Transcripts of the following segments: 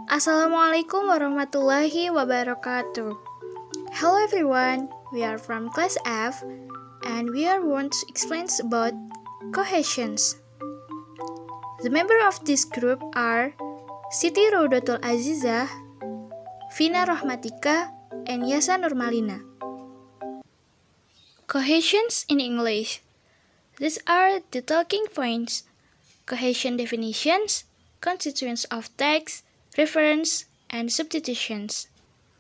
Assalamualaikum warahmatullahi wabarakatuh. Hello everyone, we are from class F and we are going to explain about cohesions. The members of this group are Siti, Roudhotul, Azizah, Vina Rohmatika, and Yasa Nur Malina. Cohesions in English. These are the talking points. Cohesion definitions, constituents of text, reference, and substitutions.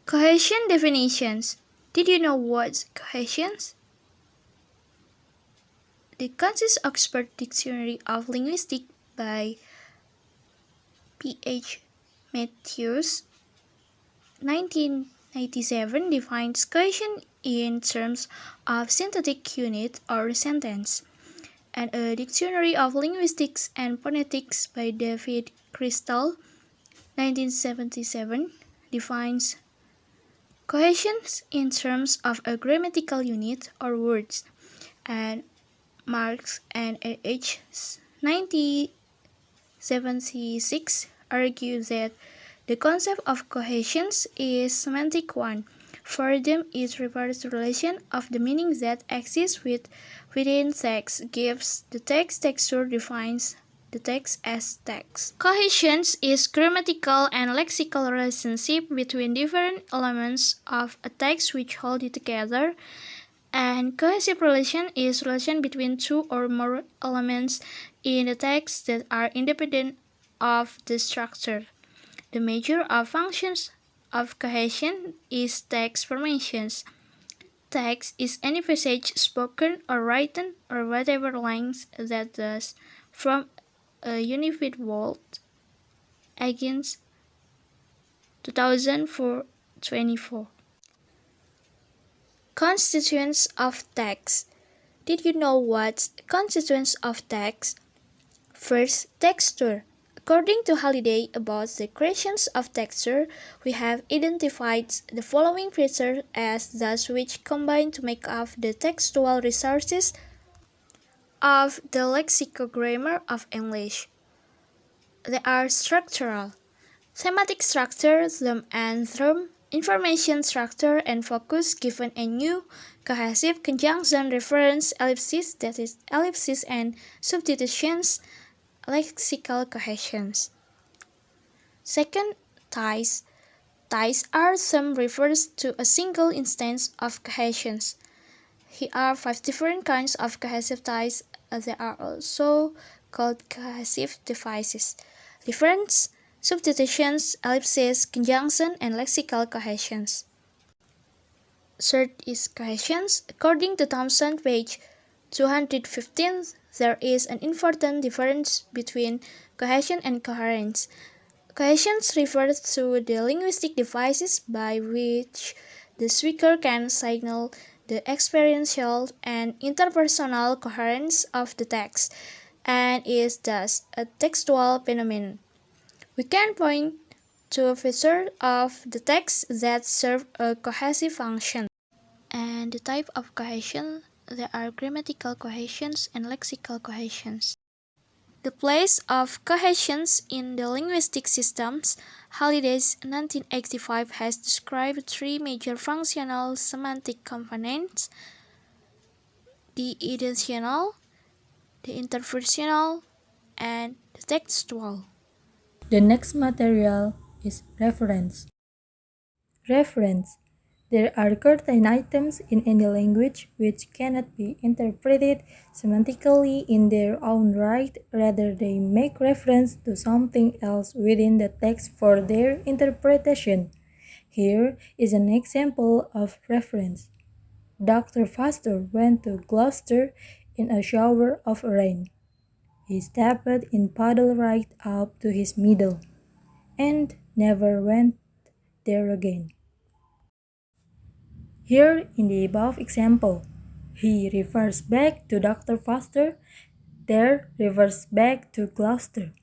Cohesion definitions. Did you know what's cohesions? The Concise Oxford Dictionary of Linguistics by P.H. Matthews, 1997, defines cohesion in terms of syntactic unit or sentence, and a Dictionary of Linguistics and Phonetics by David Crystal, 1977, defines cohesions in terms of a grammatical unit or words, and Marx and H. 1976 argue that the concept of cohesions is semantic one. For them, it refers to relation of the meaning that exists within text, gives the text texture, defines the text as text. Cohesions is grammatical and lexical relationship between different elements of a text which hold it together, and cohesive relation is relation between two or more elements in the text that are independent of the structure. The measure of functions of cohesion is text formations. Text is any passage spoken or written or whatever length that does from a unified word against 2024. Constituents of text. Did you know what's constituents of text? First, texture. According to Halliday about the creations of texture, we have identified the following features as those which combine to make up the textual resources of the lexicogrammar of English. They are structural, thematic structure, them and them, information structure and focus given a new cohesive conjunction reference ellipsis, that is ellipsis and substitutions, lexical cohesions. Second, ties. Ties are some refers to a single instance of cohesions. Here are 5 different kinds of cohesive ties. They are also called cohesive devices. Difference, substitutions, ellipses, conjunction, and lexical cohesions. Third is cohesions. According to Thomson, page 215, there is an important difference between cohesion and coherence. Cohesions refers to the linguistic devices by which the speaker can signal the experiential and interpersonal coherence of the text, and is thus a textual phenomenon. We can point to a feature of the text that serve a cohesive function. And the type of cohesion, there are grammatical cohesions and lexical cohesions. The place of cohesions in the linguistic systems, Halliday's 1985 has described 3 major functional semantic components: the intentional, the interpersonal, and the textual. The next material is reference. Reference. There are certain items in any language which cannot be interpreted semantically in their own right, rather they make reference to something else within the text for their interpretation. Here is an example of reference. Dr. Foster went to Gloucester in a shower of rain. He stepped in puddle right up to his middle, and never went there again. Here in the above example, he refers back to Dr. Foster, there refers back to Gloucester.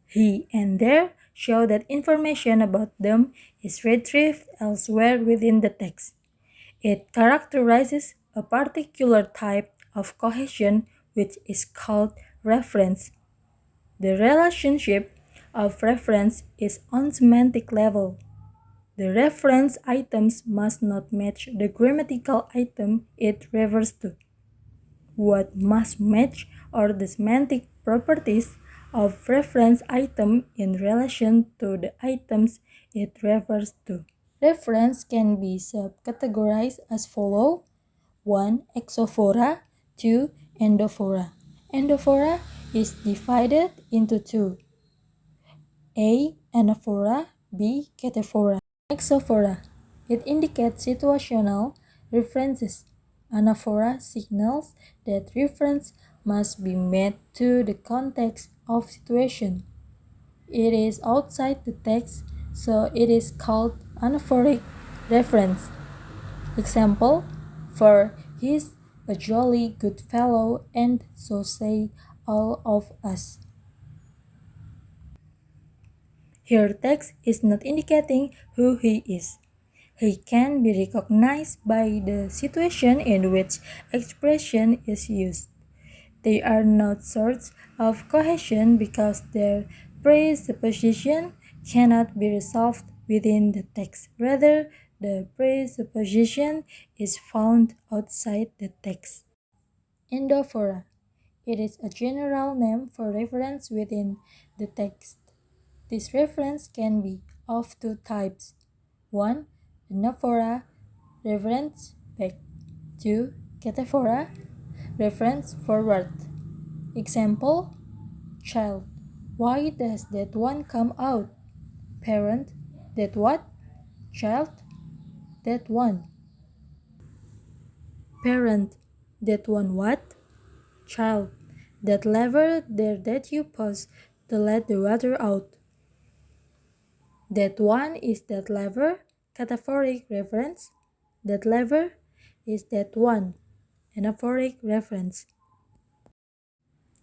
He and there show that information about them is retrieved elsewhere within the text. It characterizes a particular type of cohesion which is called reference. The relationship of reference is on semantic level. The reference items must not match the grammatical item it refers to. What must match are the semantic properties of reference item in relation to the items it refers to. Reference can be subcategorized as follows: 1. Exophora, 2. Endophora. Endophora is divided into two: A. Anaphora, B. Cataphora. Exophora. It indicates situational references. Anaphora signals that reference must be made to the context of situation. It is outside the text, so it is called anaphoric reference. Example: for he's a jolly good fellow, and so say all of us. Here text is not indicating who he is. He can be recognized by the situation in which expression is used. They are not sorts of cohesion because their presupposition cannot be resolved within the text. Rather, the presupposition is found outside the text. Endophora. It is a general name for reference within the text. This reference can be of two types. 1. Anaphora, reference back. 2. Cataphora, reference forward. Example: child: why does that one come out? Parent: that what? Child: that one. Parent: that one what? Child: that lever there that you pause to let the water out. That one is that lever, cataphoric reference. That lever is that one, anaphoric reference.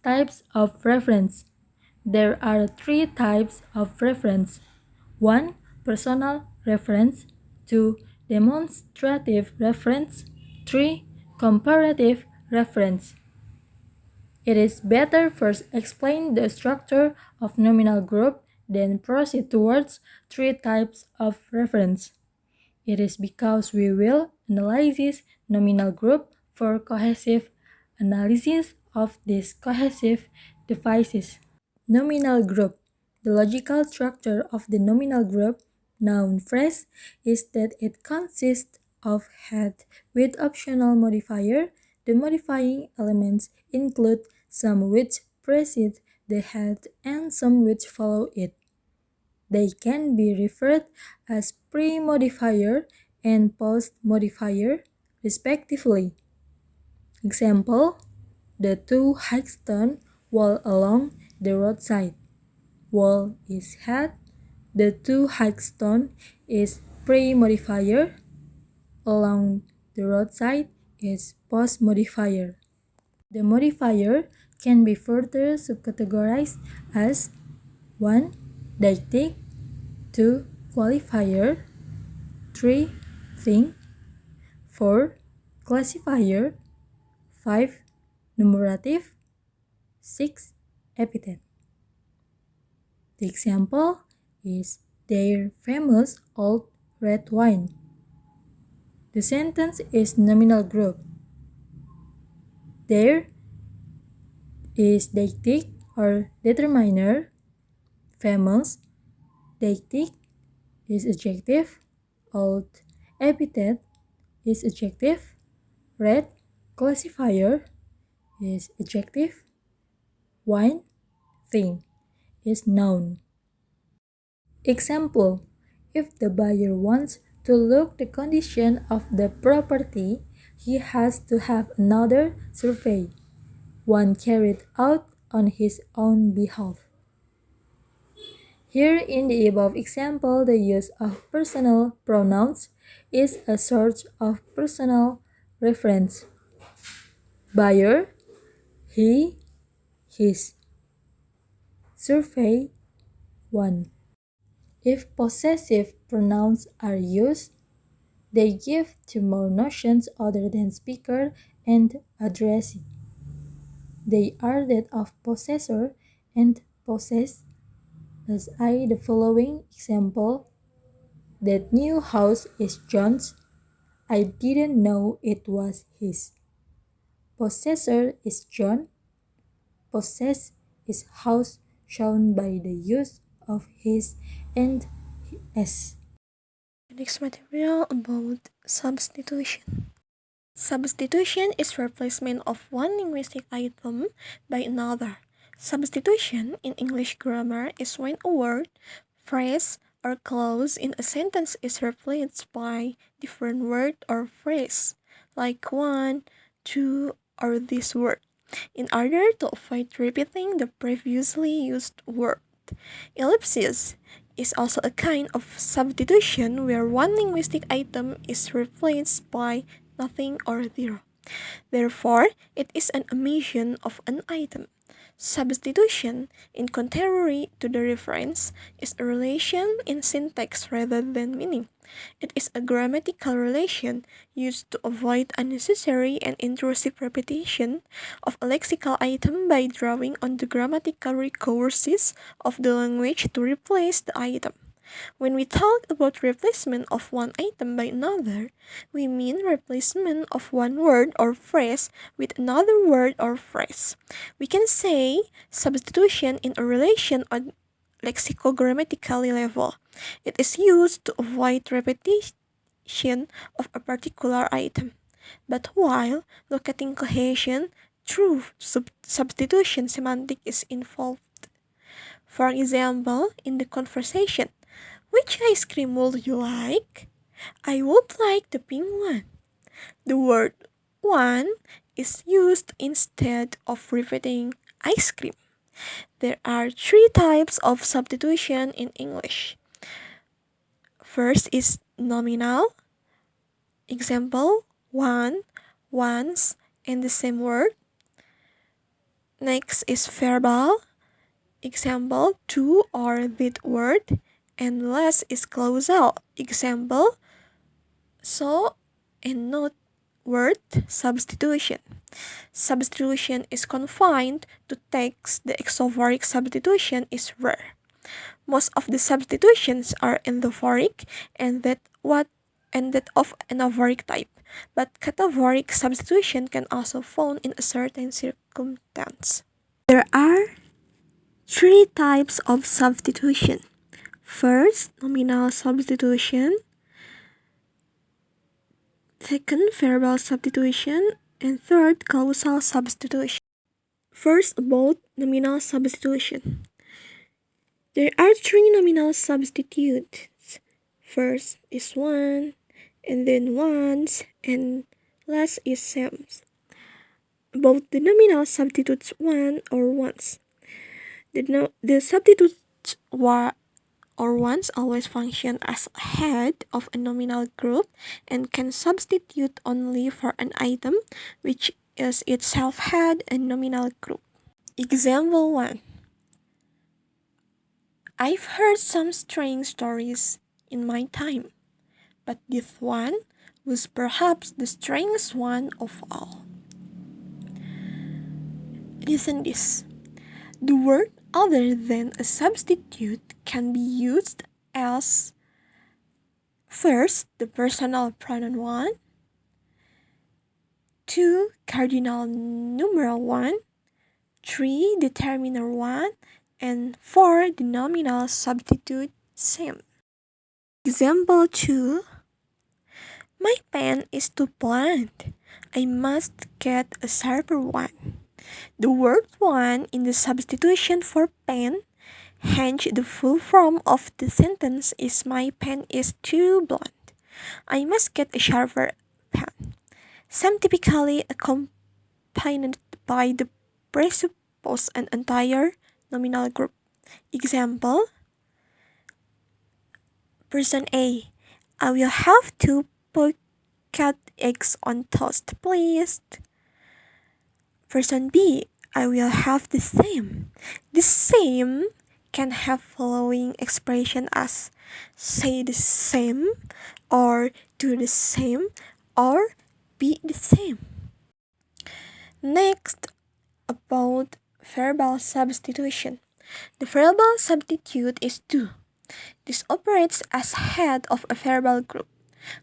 Types of reference. There are three types of reference. 1. Personal reference. 2. Demonstrative reference. 3. Comparative reference. It is better first explain the structure of nominal group, then proceed towards three types of reference. It is because we will analyze nominal group for cohesive analysis of these cohesive devices. Nominal group. The logical structure of the nominal group, noun phrase, is that it consists of head with optional modifier. The modifying elements include some which precede the head and some which follow it. They can be referred as pre-modifier and post-modifier, respectively. Example: the two high stone wall along the roadside. Wall is head, the two high stone is pre-modifier, along the roadside is post-modifier. The modifier can be further subcategorized as 1. Deictic, 2. Qualifier, 3. Thing, 4. Classifier, 5. Numerative, 6. Epithet. The example is their famous old red wine. The sentence is nominal group. There is deictic or determiner. Famous, deictic is adjective. Old, epithet is adjective. Red, classifier is adjective. Wine, thing is noun. Example: if the buyer wants to look the condition of the property, he has to have another survey, one carried out on his own behalf. Here in the above example, the use of personal pronouns is a source of personal reference. Buyer, he, his. Survey, one. If possessive pronouns are used, they give two more notions other than speaker and addressee. They are that of possessor and possessed. Let's eye the following example. That new house is John's. I didn't know it was his. Possessor is John. Possess is house shown by the use of his and s. Next material about substitution. Substitution is replacement of one linguistic item by another. Substitution in English grammar is when a word, phrase, or clause in a sentence is replaced by different word or phrase, like one, two, or this word, in order to avoid repeating the previously used word. Ellipsis is also a kind of substitution where one linguistic item is replaced by nothing or zero. Therefore, it is an omission of an item. Substitution, in contrary to the reference, is a relation in syntax rather than meaning. It is a grammatical relation used to avoid unnecessary and intrusive repetition of a lexical item by drawing on the grammatical recurses of the language to replace the item. When we talk about replacement of one item by another, we mean replacement of one word or phrase with another word or phrase. We can say substitution in a relation on lexicogrammatically level. It is used to avoid repetition of a particular item. But while locating cohesion, true substitution semantic is involved. For example, in the conversation, which ice cream would you like? I would like the pink one. The word one is used instead of repeating ice cream. There are three types of substitution in English. First is nominal. Example, one, once, and the same word. Next is verbal. Example, to or with word. And last is clausal. Example, so and not word substitution. Substitution is confined to text. The exovoric substitution is rare. Most of the substitutions are endovoric and that of anovoric type, but catovoric substitution can also found in a certain circumstance. There are three types of substitution. First, nominal substitution. Second, verbal substitution. And third, causal substitution. First, about nominal substitution. There are three nominal substitutes. First is one, and then once, and last is same. Both the nominal substitutes one or once. The substitutes or once always function as head of a nominal group and can substitute only for an item which is itself head a nominal group. Example 1. I've heard some strange stories in my time, but this one was perhaps the strangest one of all. Listen this. The word other than a substitute can be used as first, the personal pronoun one, 2, cardinal numeral 1, 3, determiner 1, and 4, the nominal substitute same. Example 2. My pen is too blunt. I must get a sharper one. The word one in the substitution for pen, hence the full form of the sentence is my pen is too blunt. I must get a sharper pen. Some typically accompanied by the presuppose an entire nominal group. Example, person A, I will have 2 poached eggs on toast, please. Person B, I will have the same. The same can have following expression as say the same, or do the same, or be the same. Next, about verbal substitution. The verbal substitute is do. This operates as head of a verbal group.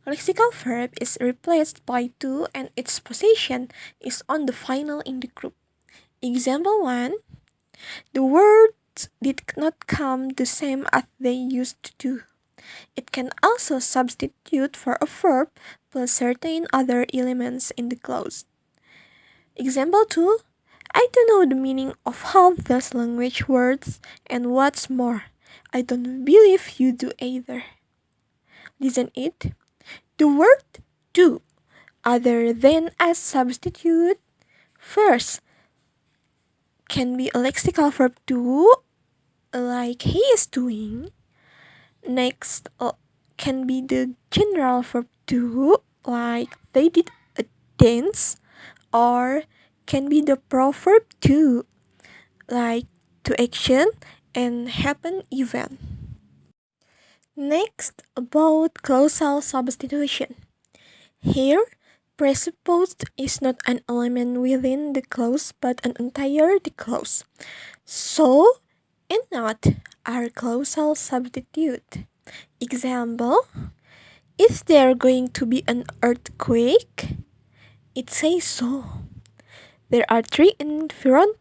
Lexical verb is replaced by do and its position is on the final in the group. Example 1. The words did not come the same as they used to do. It can also substitute for a verb plus certain other elements in the clause. Example 2. I don't know the meaning of half those language words, and what's more, I don't believe you do either. Listen it. The word do, other than as substitute, first can be a lexical verb do, like he is doing. Next can be the general verb do, like they did a dance, or can be the proverb do, like to action and happen event. Next, about clausal substitution. Here, presupposed is not an element within the clause but an entire the clause. So and not are clausal substitute. Example, is there going to be an earthquake? It says so. There are three environments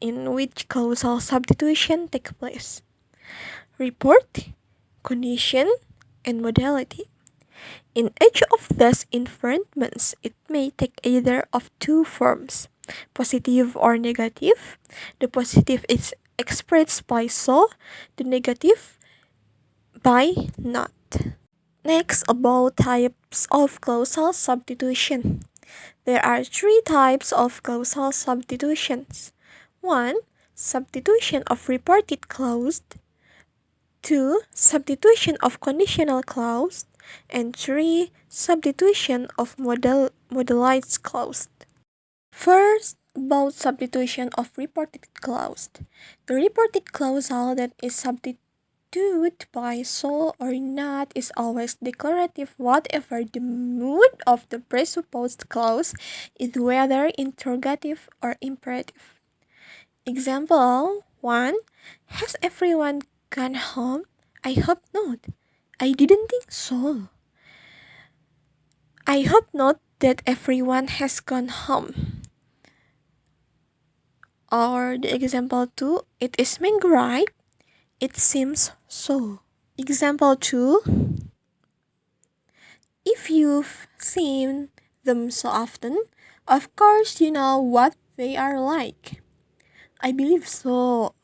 in which clausal substitution takes place: report, condition, and modality. In each of those environments, it may take either of two forms, positive or negative. The positive is expressed by so, the negative by not. Next, about types of clausal substitution. There are three types of clausal substitutions. 1. Substitution of reported clause. 2. Substitution of conditional clause. And 3. Substitution of modalized clause. First, about substitution of reported clause. The reported clausal that is substituted by so or not is always declarative whatever the mood of the presupposed clause is, whether interrogative or imperative. Example 1. Has everyone gone home? I hope not. I didn't think so. I hope not that everyone has gone home. Or the example 2. It is mango ripe. It seems so. Example 2. If you've seen them so often, of course you know what they are like. I believe so.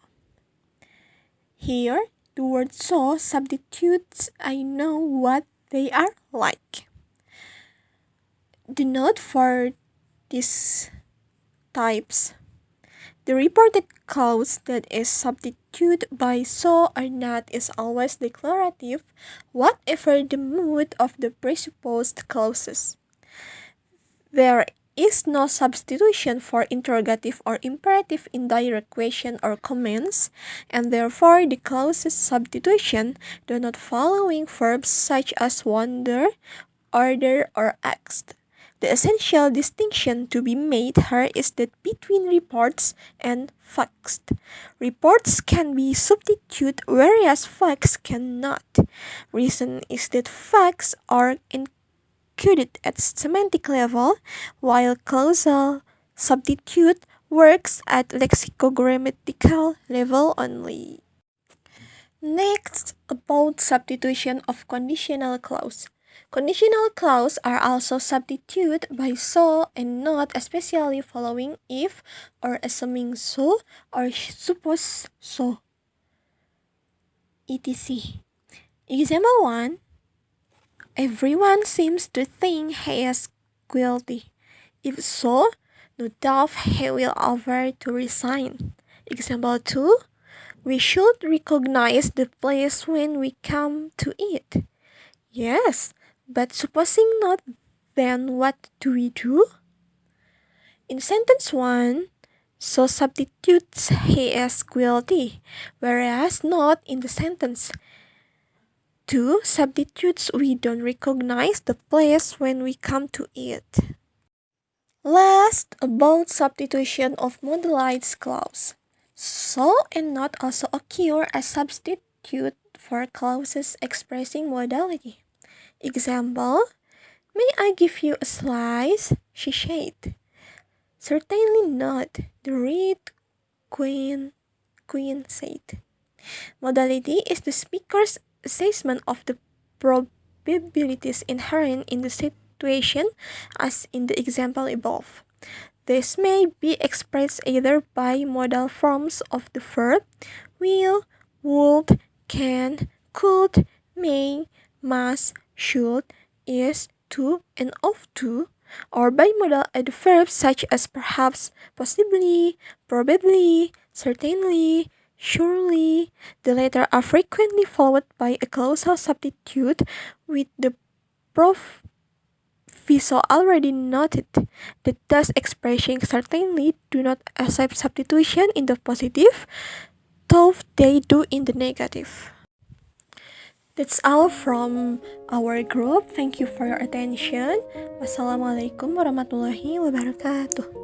Here, the word so substitutes I know what they are like. The note for these types: the reported clause that is substituted by so or not is always declarative, whatever the mood of the presupposed clauses. There is no substitution for interrogative or imperative in direct question or comments, and therefore the clauses substitution do not following verbs such as wonder, order, or asked. The essential distinction to be made here is that between reports and facts. Reports can be substituted, whereas facts cannot. Reason is that facts are encoded at semantic level, while clausal substitute works at lexicogrammatical level only. Next, about substitution of conditional clause. Conditional clause are also substituted by so and not, especially following if or assuming so or suppose so, etc. Example 1. Everyone seems to think he is guilty. If so, no doubt he will offer to resign. Example 2. We should recognize the place when we come to it. Yes, but supposing not, then what do we do? In sentence 1, so substitutes he is guilty, whereas not in the sentence 2 substitutes we don't recognize the place when we come to it. Last, about substitution of modalized clause. So and not also occur as substitute for clauses expressing modality. Example, may I give you a slice? She said. Certainly not, the Red Queen said. Modality is the speaker's assessment of the probabilities inherent in the situation, as in the example above. This may be expressed either by modal forms of the verb will, would, can, could, may, must, should, is, to, and ought to, or by modal adverbs such as perhaps, possibly, probably, certainly, surely. The latter are frequently followed by a clausal substitute with the proviso already noted that thus expressions certainly do not accept substitution in the positive, though they do in the negative. That's all from our group. Thank you for your attention. Wassalamualaikum warahmatullahi wabarakatuh.